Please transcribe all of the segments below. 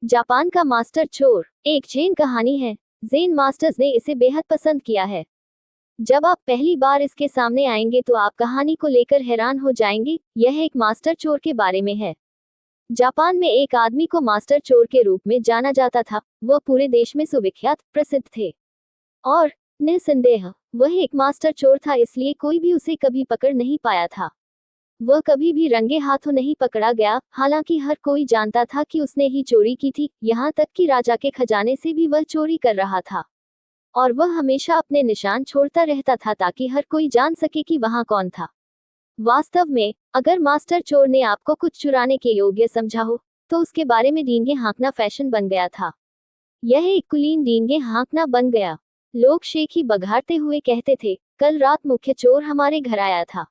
Japan का master चोर एक जैन कहानी है। ज़ेन मास्टर्स ने इसे बेहद पसंद किया है। जब आप पहली बार इसके सामने आएंगे तो आप कहानी को लेकर हैरान हो जाएंगे। यह एक मास्टर चोर के बारे में है। जापान में एक आदमी को मास्टर चोर के रूप में जाना जाता था। वह पूरे देश में सुविख्यात प्रसिद्ध थे और निस्संदेह वह एक मास्टर चोर था, इसलिए कोई भी उसे कभी पकड़ नहीं पाया था। वह कभी भी रंगे हाथों नहीं पकड़ा गया, हालांकि हर कोई जानता था कि उसने ही चोरी की थी, यहाँ तक कि राजा के खजाने से भी वह चोरी कर रहा था। और वह हमेशा अपने निशान छोड़ता रहता था ताकि हर कोई जान सके कि वहाँ कौन था। वास्तव में अगर मास्टर चोर ने आपको कुछ चुराने के योग्य समझा हो तो उसके बारे में डींगे हाँकना फैशन बन गया था। यह एक कुलीन डींगे हाँकना बन गया। लोग शेखी बघारते हुए कहते थे, कल रात मुख्य चोर हमारे घर आया था।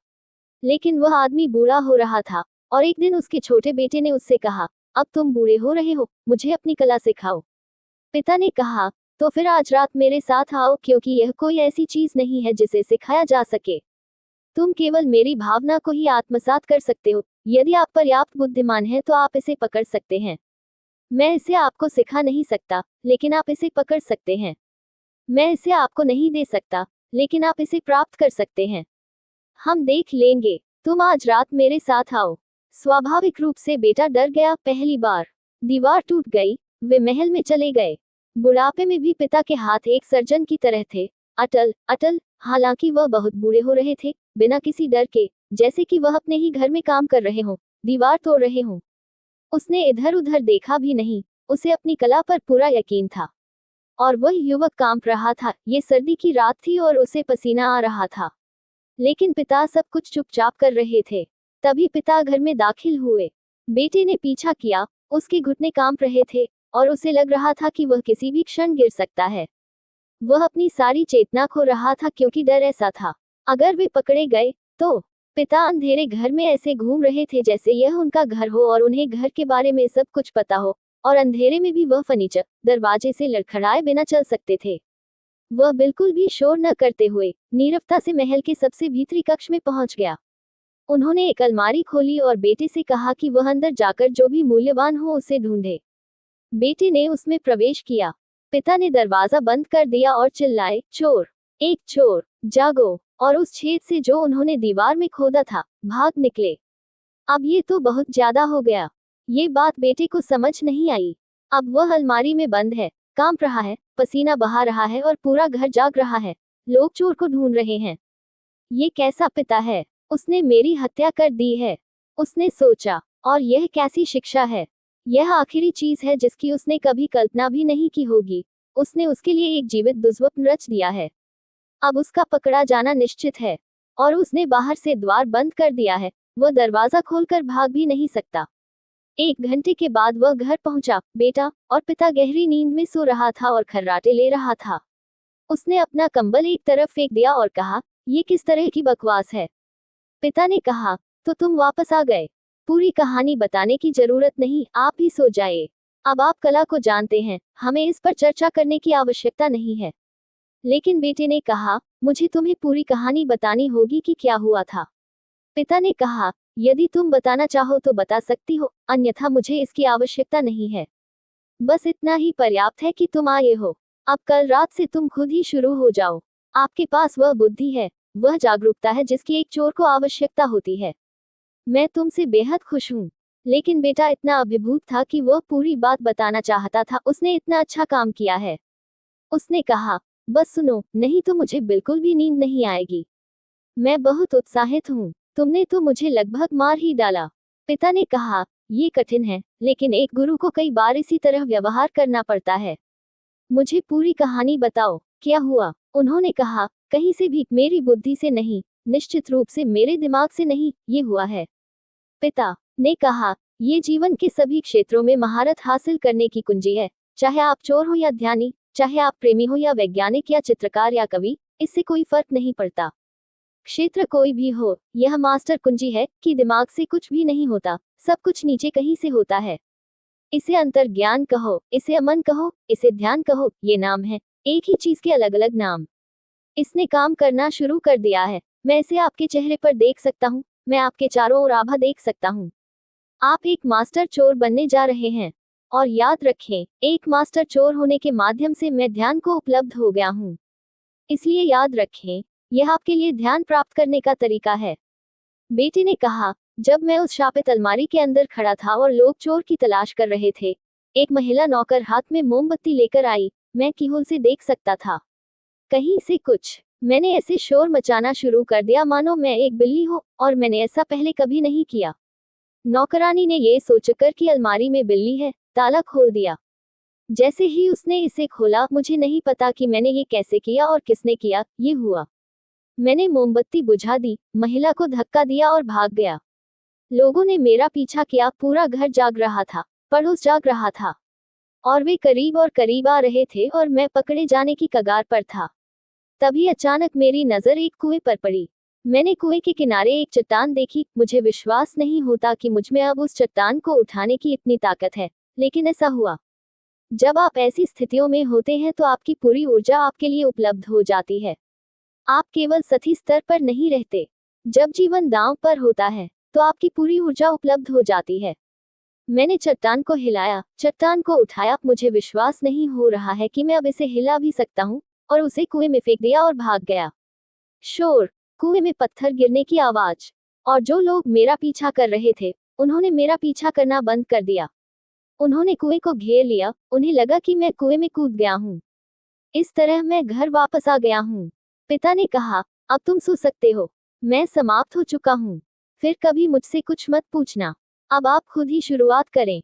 लेकिन वह आदमी बूढ़ा हो रहा था और एक दिन उसके छोटे बेटे ने उससे कहा, अब तुम बूढ़े हो रहे हो, मुझे अपनी कला सिखाओ। पिता ने कहा, तो फिर आज रात मेरे साथ आओ, क्योंकि यह कोई ऐसी चीज नहीं है जिसे सिखाया जा सके। तुम केवल मेरी भावना को ही आत्मसात कर सकते हो। यदि आप पर्याप्त बुद्धिमान हैं तो आप इसे पकड़ सकते हैं। मैं इसे आपको सिखा नहीं सकता, लेकिन आप इसे पकड़ सकते हैं। मैं इसे आपको नहीं दे सकता, लेकिन आप इसे प्राप्त कर सकते हैं। हम देख लेंगे। तुम आज रात मेरे साथ आओ। स्वाभाविक रूप से बेटा डर गया। पहली बार दीवार टूट गई। वे महल में चले गए। बुढ़ापे में भी पिता के हाथ एक सर्जन की तरह थे, अटल अटल। हालांकि वह बहुत बूढ़े हो रहे थे, बिना किसी डर के, जैसे कि वह अपने ही घर में काम कर रहे हों, दीवार तोड़ रहे हों। उसने इधर उधर देखा भी नहीं। उसे अपनी कला पर पूरा यकीन था। और वह युवक कांप रहा था। ये सर्दी की रात थी और उसे पसीना आ रहा था। लेकिन पिता सब कुछ चुपचाप कर रहे थे। तभी पिता घर में दाखिल हुए। बेटे ने पीछा किया। उसके घुटने कांप रहे थे और उसे लग रहा था कि वह किसी भी क्षण गिर सकता है। वह अपनी सारी चेतना खो रहा था क्योंकि डर ऐसा था, अगर वे पकड़े गए तो। पिता अंधेरे घर में ऐसे घूम रहे थे जैसे यह उनका घर हो और उन्हें घर के बारे में सब कुछ पता हो, और अंधेरे में भी वह फर्नीचर दरवाजे से लड़खड़ाए बिना चल सकते थे। वह बिल्कुल भी शोर न करते हुए नीरवता से महल के सबसे भीतरी कक्ष में पहुंच गया। उन्होंने एक अलमारी खोली और बेटे से कहा कि वह अंदर जाकर जो भी मूल्यवान हो उसे ढूंढे। बेटे ने उसमें प्रवेश किया। पिता ने दरवाजा बंद कर दिया और चिल्लाए, चोर, एक चोर, जागो। और उस छेद से जो उन्होंने दीवार में खोदा था, भाग निकले। अब ये तो बहुत ज्यादा हो गया। ये बात बेटे को समझ नहीं आई। अब वह अलमारी में बंद है, कांप रहा है, पसीना बहा रहा है और पूरा घर जाग रहा है। लोग चोर को ढूंढ रहे हैं। ये कैसा पिता है? उसने मेरी हत्या कर दी है, उसने सोचा। और यह कैसी शिक्षा है? यह आखिरी चीज है जिसकी उसने कभी कल्पना भी नहीं की होगी। उसने उसके लिए एक जीवित दुष्स्वप्न रच दिया है। अब उसका पकड़ा जाना निश्चित है। और उसने बाहर से द्वार बंद कर दिया है। वह दरवाजा खोलकर भाग भी नहीं सकता। 1 घंटे के बाद वह घर पहुंचा। बेटा और पिता गहरी नींद में सो रहा था और खर्राटे ले रहा था। उसने अपना कंबल एक तरफ फेंक दिया और कहा, ये किस तरह की बकवास है? पिता ने कहा, तो तुम वापस आ गए। पूरी कहानी बताने की जरूरत नहीं, आप ही सो जाए। अब आप कला को जानते हैं, हमें इस पर चर्चा करने की आवश्यकता नहीं है। लेकिन बेटे ने कहा, मुझे तुम्हें पूरी कहानी बतानी होगी कि क्या हुआ था। पिता ने कहा, यदि तुम बताना चाहो तो बता सकती हो, अन्यथा मुझे इसकी आवश्यकता नहीं है। बस इतना ही पर्याप्त है कि तुम आए हो। अब कल रात से तुम खुद ही शुरू हो जाओ। आपके पास वह बुद्धि है, वह जागरूकता है जिसकी एक चोर को आवश्यकता होती है। मैं तुमसे बेहद खुश हूँ। लेकिन बेटा इतना अभिभूत था कि वह पूरी बात बताना चाहता था। उसने इतना अच्छा काम किया है। उसने कहा, बस सुनो, नहीं तो मुझे बिल्कुल भी नींद नहीं आएगी। मैं बहुत उत्साहित हूँ। तुमने तो मुझे लगभग मार ही डाला। पिता ने कहा, ये कठिन है, लेकिन एक गुरु को कई बार इसी तरह व्यवहार करना पड़ता है। मुझे पूरी कहानी बताओ, क्या हुआ? उन्होंने कहा, कहीं से भी, मेरी बुद्धि से नहीं, निश्चित रूप से मेरे दिमाग से नहीं, ये हुआ है। पिता ने कहा, ये जीवन के सभी क्षेत्रों में महारत हासिल करने की कुंजी है। चाहे आप चोर हो या ध्यानी, चाहे आप प्रेमी हो या वैज्ञानिक या चित्रकार या कवि, इससे कोई फर्क नहीं पड़ता। क्षेत्र कोई भी हो, यह मास्टर कुंजी है कि दिमाग से कुछ भी नहीं होता, सब कुछ नीचे कहीं से होता है। इसे अंतर्ज्ञान कहो, इसे अमन कहो, इसे ध्यान कहो, ये नाम है, एक ही चीज के अलग अलग नाम। इसने काम करना शुरू कर दिया है। मैं इसे आपके चेहरे पर देख सकता हूँ, मैं आपके चारों ओर आभा देख सकता हूँ। आप एक मास्टर चोर बनने जा रहे हैं। और याद रखें, एक मास्टर चोर होने के माध्यम से मैं ध्यान को उपलब्ध हो गया हूँ। इसलिए याद रखें, यह आपके लिए ध्यान प्राप्त करने का तरीका है। बेटे ने कहा, जब मैं उस शापित अलमारी के अंदर खड़ा था और लोग चोर की तलाश कर रहे थे, एक महिला नौकर हाथ में मोमबत्ती लेकर आई। मैं कीहोल से देख सकता था। कहीं से कुछ मैंने ऐसे शोर मचाना शुरू कर दिया मानो मैं एक बिल्ली हूँ, और मैंने ऐसा पहले कभी नहीं किया। नौकरानी ने ये सोचकर कि अलमारी में बिल्ली है, ताला खोल दिया। जैसे ही उसने इसे खोला, मुझे नहीं पता कि मैंने ये कैसे किया और किसने किया, ये हुआ। मैंने मोमबत्ती बुझा दी, महिला को धक्का दिया और भाग गया। लोगों ने मेरा पीछा किया, पूरा घर जाग रहा था, पड़ोस जाग रहा था, और वे करीब और करीब आ रहे थे और मैं पकड़े जाने की कगार पर था। तभी अचानक मेरी नजर एक कुएं पर पड़ी। मैंने कुएं के किनारे एक चट्टान देखी। मुझे विश्वास नहीं होता कि मुझमें अब उस चट्टान को उठाने की इतनी ताकत है, लेकिन ऐसा हुआ। जब आप ऐसी स्थितियों में होते हैं तो आपकी पूरी ऊर्जा आपके लिए उपलब्ध हो जाती है। आप केवल सतही स्तर पर नहीं रहते। जब जीवन दांव पर होता है तो आपकी पूरी ऊर्जा उपलब्ध हो जाती है। मैंने चट्टान को हिलाया, चट्टान को उठाया। मुझे विश्वास नहीं हो रहा है कि मैं अब इसे हिला भी सकता हूँ, और उसे कुएं में फेंक दिया और भाग गया। शोर, कुएं में पत्थर गिरने की आवाज, और जो लोग मेरा पीछा कर रहे थे, उन्होंने मेरा पीछा करना बंद कर दिया। उन्होंने कुएं को घेर लिया। उन्हें लगा कि मैं कुएं में कूद गया हूँ। इस तरह मैं घर वापस आ गया हूँ। पिता ने कहा, अब तुम सो सकते हो। मैं समाप्त हो चुका हूँ। फिर कभी मुझसे कुछ मत पूछना। अब आप खुद ही शुरुआत करें।